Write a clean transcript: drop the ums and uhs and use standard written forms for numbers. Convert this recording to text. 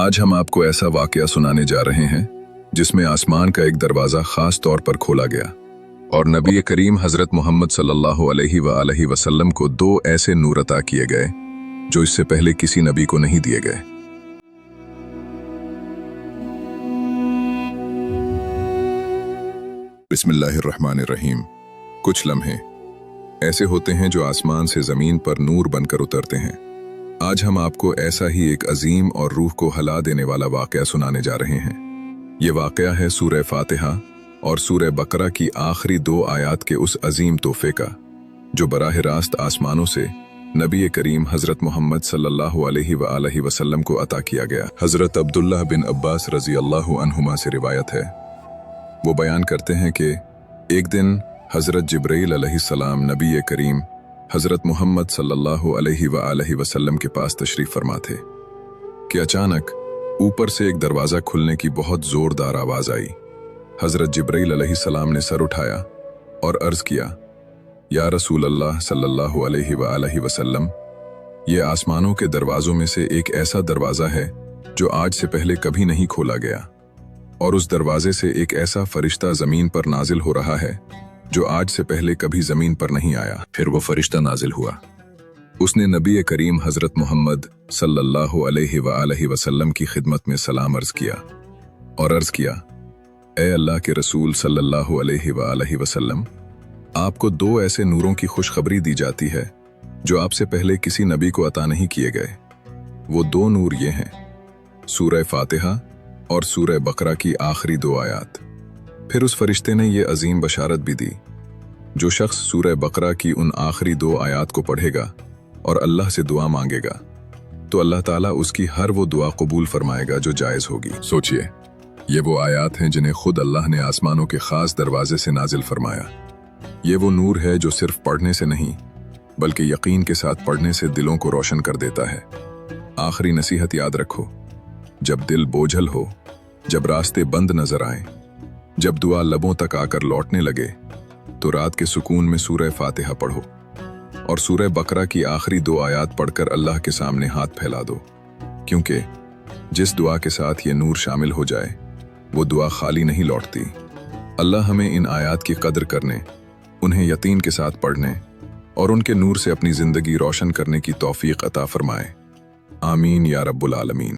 आज हम आपको ऐसा वाकया सुनाने जा रहे हैं जिसमें आसमान का एक दरवाज़ा ख़ास तौर पर खोला गया और नबी करीम हज़रत मोहम्मद सल्लल्लाहु अलैहि वसल्लम को दो ऐसे नूर अता किए गए जो इससे पहले किसी नबी को नहीं दिए गए। बिस्मिल्लाहिर्रहमानिर्रहीम। कुछ लम्हे ऐसे होते हैं जो आसमान से ज़मीन पर नूर बनकर उतरते हैं। आज हम आपको ऐसा ही एक अजीम और रूह को हिला देने वाला वाकया सुनाने जा रहे हैं। ये वाकया है सूरह फातिहा और सूरह बकरा की आखिरी 2 आयात के उस अजीम तोहफे का जो बराह रास्त आसमानों से नबी करीम हज़रत मोहम्मद सल्लल्लाहु अलैहि वसल्लम को अता किया गया। हज़रत अब्दुल्लाह बिन अब्बास रज़ी अल्लाहु अन्हुमा से रिवायत है। वो बयान करते हैं कि एक दिन हज़रत जिब्राईल अलैहिस्सलाम नबी करीम हज़रत मोहम्मद सल्लल्लाहु अलैहि वसल्लम के पास तशरीफ़ फरमा थे कि अचानक ऊपर से एक दरवाज़ा खुलने की बहुत ज़ोरदार आवाज़ आई। हज़रत जिब्राईल अलैहिस्सलाम ने सर उठाया और अर्ज़ किया, या रसूल अल्लाह सल्लल्लाहु अलैहि वसल्लम, ये आसमानों के दरवाज़ों में से एक ऐसा दरवाज़ा है जो आज से पहले कभी नहीं खोला गया, और उस दरवाजे से एक ऐसा फरिश्ता ज़मीन पर नाजिल हो रहा है जो आज से पहले कभी ज़मीन पर नहीं आया। फिर वो फरिश्ता नाजिल हुआ। उसने नबी करीम हज़रत मोहम्मद सल्लल्लाहु अलैहि वसल्लम की खिदमत में सलाम अर्ज़ किया और अर्ज़ किया, ए अल्लाह के रसूल सल्लल्लाहु अलैहि वसल्लम, आपको 2 ऐसे नूरों की खुशखबरी दी जाती है जो आपसे पहले किसी नबी को अता नहीं किए गए। वो 2 नूर ये हैं, सूरह फातिहा और सूरह बकरा की आखिरी 2 आयात। फिर उस फरिश्ते ने ये अजीम बशारत भी दी, जो शख्स सूरह बकरा की उन आखिरी 2 आयात को पढ़ेगा और अल्लाह से दुआ मांगेगा तो अल्लाह ताला उसकी हर वो दुआ कबूल फरमाएगा जो जायज़ होगी। सोचिए, ये वो आयात हैं जिन्हें खुद अल्लाह ने आसमानों के ख़ास दरवाजे से नाजिल फरमाया। ये वो नूर है जो सिर्फ पढ़ने से नहीं बल्कि यकीन के साथ पढ़ने से दिलों को रोशन कर देता है। आखिरी नसीहत याद रखो, जब दिल बोझल हो, जब रास्ते बंद नजर आए, जब दुआ लबों तक आकर लौटने लगे, तो रात के सुकून में सूरह फातिहा पढ़ो और सूरह बकरा की आखिरी 2 आयात पढ़कर अल्लाह के सामने हाथ फैला दो, क्योंकि जिस दुआ के साथ ये नूर शामिल हो जाए वो दुआ खाली नहीं लौटती। अल्लाह हमें इन आयात की कदर करने, उन्हें यकीन के साथ पढ़ने और उनके नूर से अपनी ज़िंदगी रोशन करने की तौफीक अता फरमाए। आमीन या रब्बुल आलमीन।